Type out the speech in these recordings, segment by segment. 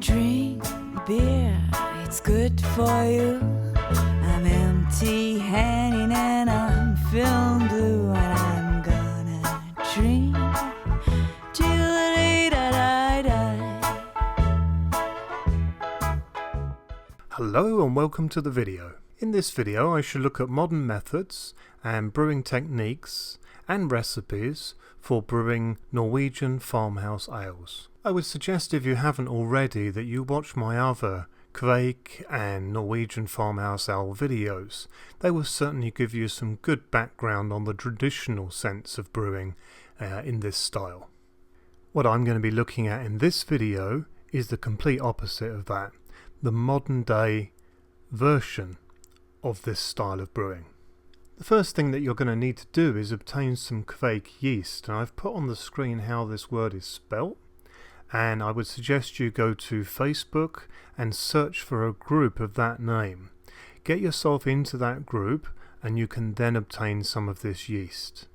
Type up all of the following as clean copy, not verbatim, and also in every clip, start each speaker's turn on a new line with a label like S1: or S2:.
S1: Drink beer, it's good for you. I'm empty-handed and I'm feeling blue, and I'm gonna drink till the day that I die.
S2: Hello and welcome to the video. In this video I shall look at modern methods and brewing techniques and recipes for brewing Norwegian farmhouse ales. I would suggest, if you haven't already, that you watch my other Kveik and Norwegian farmhouse ale videos. They will certainly give you some good background on the traditional sense of brewing in this style. What I'm going to be looking at in this video is the complete opposite of that, the modern day version of this style of brewing. The first thing that you're going to need to do is obtain some Kveik yeast, and I've put on the screen how this word is spelt, and I would suggest you go to Facebook and search for a group of that name. Get yourself into that group and you can then obtain some of this yeast.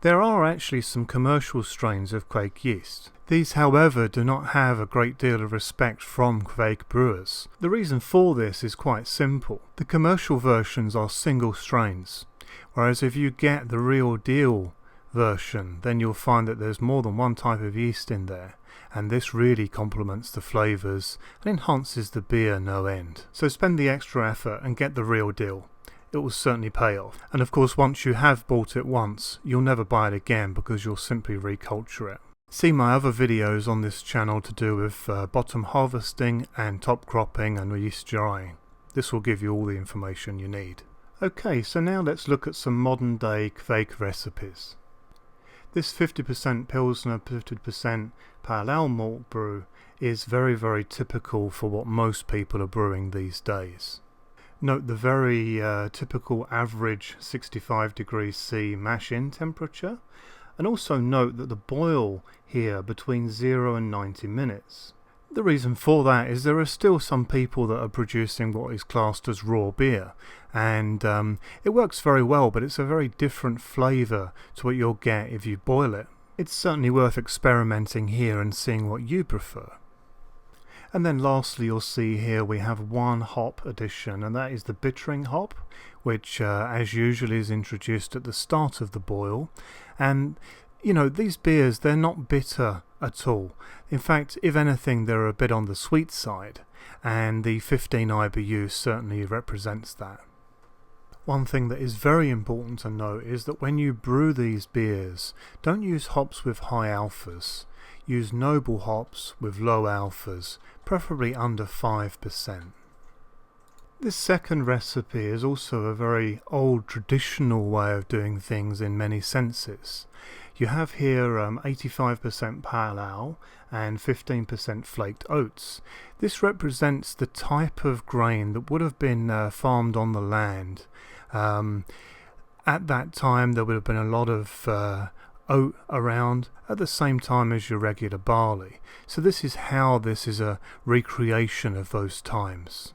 S2: There are actually some commercial strains of Kveik yeast. These, however, do not have a great deal of respect from Kveik brewers. The reason for this is quite simple. The commercial versions are single strains, whereas if you get the real deal version, then you'll find that there's more than one type of yeast in there, and this really complements the flavours and enhances the beer no end. So spend the extra effort and get the real deal. It will certainly pay off. And of course, once you have bought it once, you'll never buy it again because you'll simply reculture it. See my other videos on this channel to do with bottom harvesting and top cropping and yeast drying. This will give you all the information you need. Okay, so now let's look at some modern day Kveik recipes. This 50% Pilsner, 50% Pale Ale malt brew is very typical for what most people are brewing these days. Note the very typical average 65 degrees C mash-in temperature, and also note that the boil here between 0 and 90 minutes. The reason for that is there are still some people that are producing what is classed as raw beer, and it works very well, but it's a very different flavour to what you'll get if you boil it. It's certainly worth experimenting here and seeing what you prefer. And then lastly, you'll see here we have one hop addition, and that is the bittering hop, which as usual is introduced at the start of the boil. And you know, these beers, they're not bitter at all. In fact, if anything, they're a bit on the sweet side, and the 15 IBU certainly represents that. One thing that is very important to note is that when you brew these beers, don't use hops with high alphas. Use noble hops with low alphas, preferably under 5%. This second recipe is also a very old traditional way of doing things in many senses. You have here 85% Pale Ale and 15% flaked oats. This represents the type of grain that would have been farmed on the land. At that time there would have been a lot of oat around at the same time as your regular barley. So this is how this is a recreation of those times.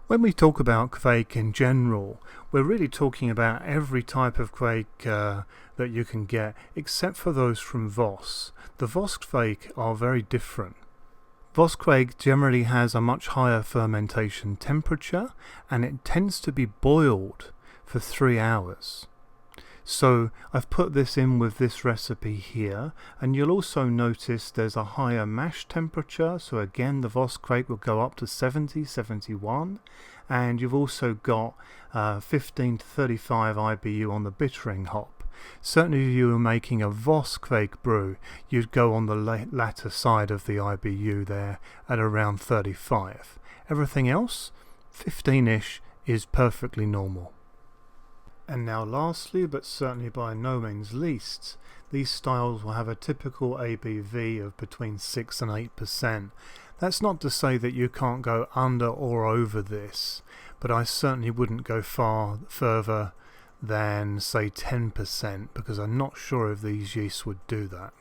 S2: When we talk about Kveik in general, we're really talking about every type of Kveik that you can get, except for those from Voss. The Voss Kveik are very different. Voss Kveik generally has a much higher fermentation temperature, and it tends to be boiled for 3 hours. So I've put this in with this recipe here, and you'll also notice there's a higher mash temperature. So again, the Voss Kveik will go up to 70, 71, and you've also got 15 to 35 IBU on the bittering hop. Certainly if you were making a Voss Kveik brew, you'd go on the latter side of the IBU there at around 35. Everything else, 15-ish, is perfectly normal. And now lastly, but certainly by no means least, these styles will have a typical ABV of between 6 and 8%. That's not to say that you can't go under or over this, but I certainly wouldn't go far further than say 10%, because I'm not sure if these yeasts would do that.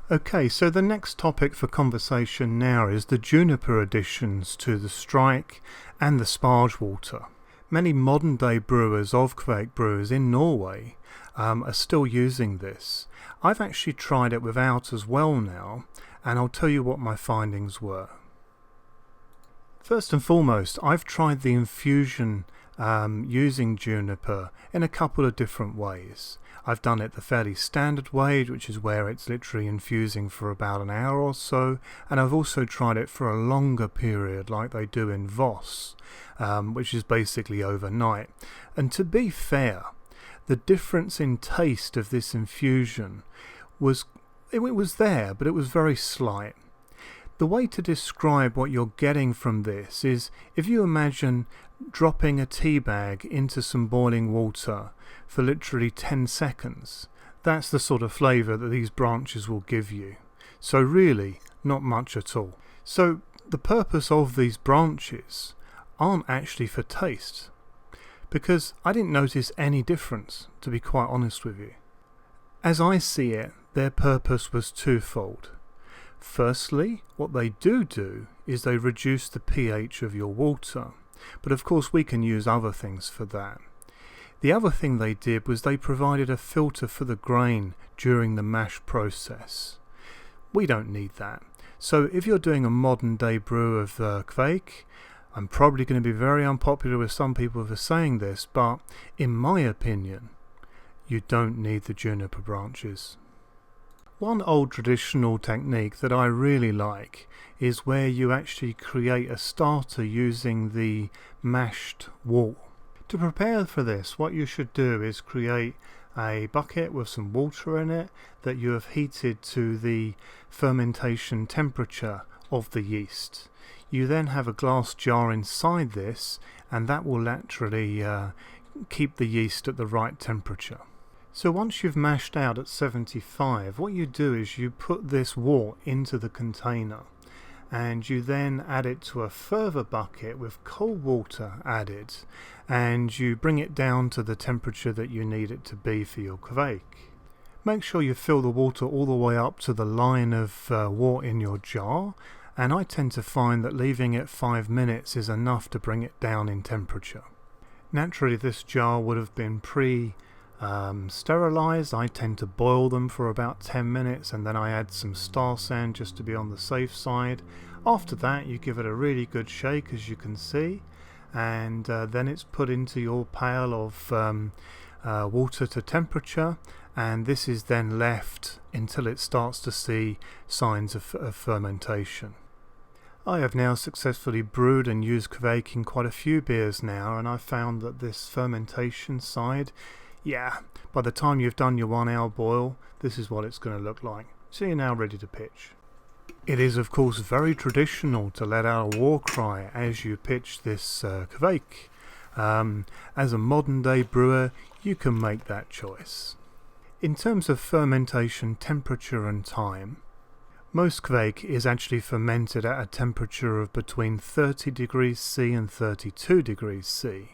S2: Okay, so the next topic for conversation now is the Juniper additions to the Strike and the Spargewater. Many modern day brewers of Kveik brewers in Norway are still using this. I've actually tried it without as well now, and I'll tell you what my findings were. First and foremost, I've tried the infusion using Juniper in a couple of different ways. I've done it the fairly standard way, which is where it's literally infusing for about an hour or so, and I've also tried it for a longer period like they do in Voss, which is basically overnight. And to be fair, the difference in taste of this infusion was there, but it was very slight. The way to describe what you're getting from this is if you imagine dropping a tea bag into some boiling water for literally 10 seconds. That's the sort of flavour that these branches will give you. So really, not much at all. So the purpose of these branches aren't actually for taste, because I didn't notice any difference, to be quite honest with you. As I see it, their purpose was twofold. Firstly, what they do is they reduce the pH of your water, but of course we can use other things for that. The other thing they did was they provided a filter for the grain during the mash process. We don't need that. So if you're doing a modern day brew of Kveik, I'm probably going to be very unpopular with some people for saying this, but in my opinion, you don't need the juniper branches. One old traditional technique that I really like is where you actually create a starter using the mashed wort. To prepare for this, what you should do is create a bucket with some water in it that you have heated to the fermentation temperature of the yeast. You then have a glass jar inside this, and that will naturally keep the yeast at the right temperature. So once you've mashed out at 75, what you do is you put this wort into the container, and you then add it to a further bucket with cold water added, and you bring it down to the temperature that you need it to be for your Kveik. Make sure you fill the water all the way up to the line of wort in your jar, and I tend to find that leaving it 5 minutes is enough to bring it down in temperature. Naturally, this jar would have been sterilized. I tend to boil them for about 10 minutes and then I add some star sand just to be on the safe side. After that, you give it a really good shake, as you can see, and then it's put into your pail of water to temperature, and this is then left until it starts to see signs of fermentation. I have now successfully brewed and used Kveik in quite a few beers now, and I found that this fermentation side, by the time you've done your 1 hour boil, this is what it's going to look like. So you're now ready to pitch. It is of course very traditional to let out a war cry as you pitch this Kveik. As a modern day brewer, you can make that choice. In terms of fermentation temperature and time, most Kveik is actually fermented at a temperature of between 30 degrees C and 32 degrees C.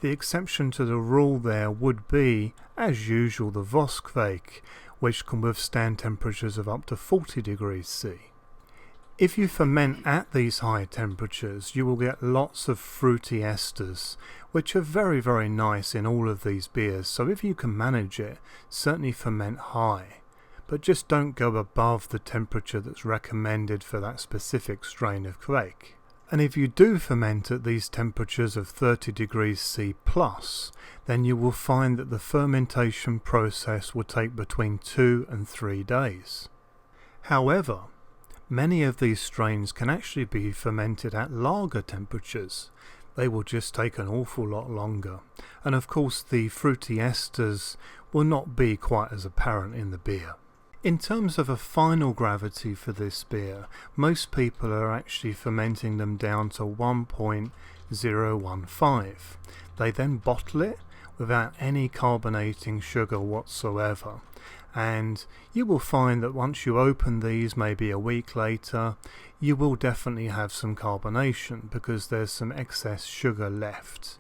S2: The exception to the rule there would be, as usual, the Voss Kveik, which can withstand temperatures of up to 40 degrees C. If you ferment at these high temperatures, you will get lots of fruity esters, which are very, very nice in all of these beers. So if you can manage it, certainly ferment high, but just don't go above the temperature that's recommended for that specific strain of Kveik. And if you do ferment at these temperatures of 30 degrees C plus, then you will find that the fermentation process will take between 2 and 3 days. However, many of these strains can actually be fermented at lager temperatures. They will just take an awful lot longer. And of course the fruity esters will not be quite as apparent in the beer. In terms of a final gravity for this beer, most people are actually fermenting them down to 1.015. They then bottle it without any carbonating sugar whatsoever. And you will find that once you open these, maybe a week later, you will definitely have some carbonation because there's some excess sugar left.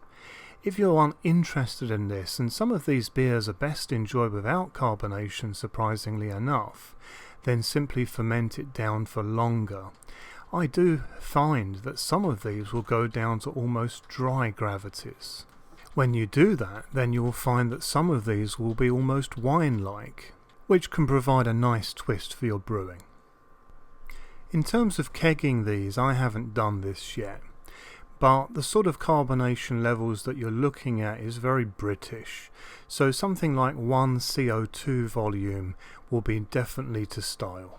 S2: If you're uninterested in this, and some of these beers are best enjoyed without carbonation surprisingly enough, then simply ferment it down for longer. I do find that some of these will go down to almost dry gravities. When you do that, then you will find that some of these will be almost wine-like, which can provide a nice twist for your brewing. In terms of kegging these, I haven't done this yet, but the sort of carbonation levels that you're looking at is very British, so something like 1 CO2 volume will be definitely to style.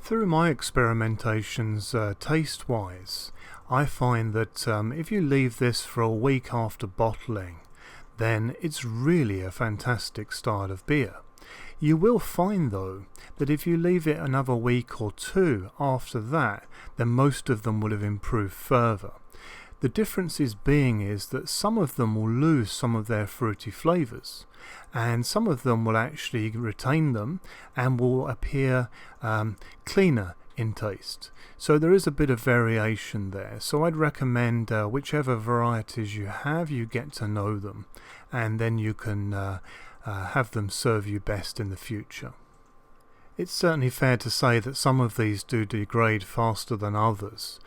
S2: Through my experimentations, taste-wise, I find that if you leave this for a week after bottling, then it's really a fantastic style of beer. You will find though that if you leave it another week or two after that, then most of them will have improved further. The differences being is that some of them will lose some of their fruity flavours, and some of them will actually retain them and will appear cleaner in taste. So there is a bit of variation there. So I'd recommend whichever varieties you have, you get to know them, and then you can have them serve you best in the future. It's certainly fair to say that some of these do degrade faster than others.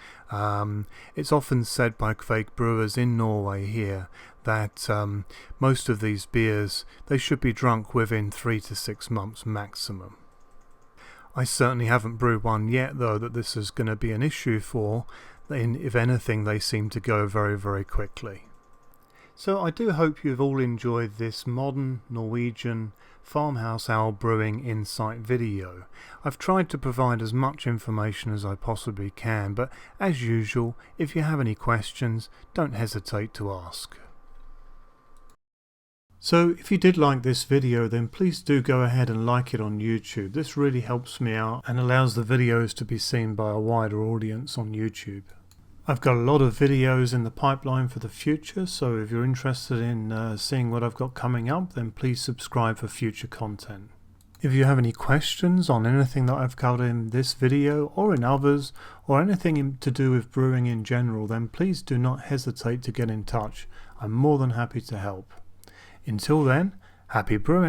S2: It's often said by Kveik brewers in Norway here that most of these beers, they should be drunk within 3 to 6 months maximum. I certainly haven't brewed one yet though that this is going to be an issue for. If anything, they seem to go very, very quickly. So I do hope you've all enjoyed this modern Norwegian farmhouse ale brewing insight video. I've tried to provide as much information as I possibly can, but as usual, if you have any questions, don't hesitate to ask. So if you did like this video, then please do go ahead and like it on YouTube. This really helps me out and allows the videos to be seen by a wider audience on YouTube. I've got a lot of videos in the pipeline for the future, so if you're interested in seeing what I've got coming up, then please subscribe for future content. If you have any questions on anything that I've covered in this video or in others, or anything to do with brewing in general, then please do not hesitate to get in touch. I'm more than happy to help. Until then, happy brewing!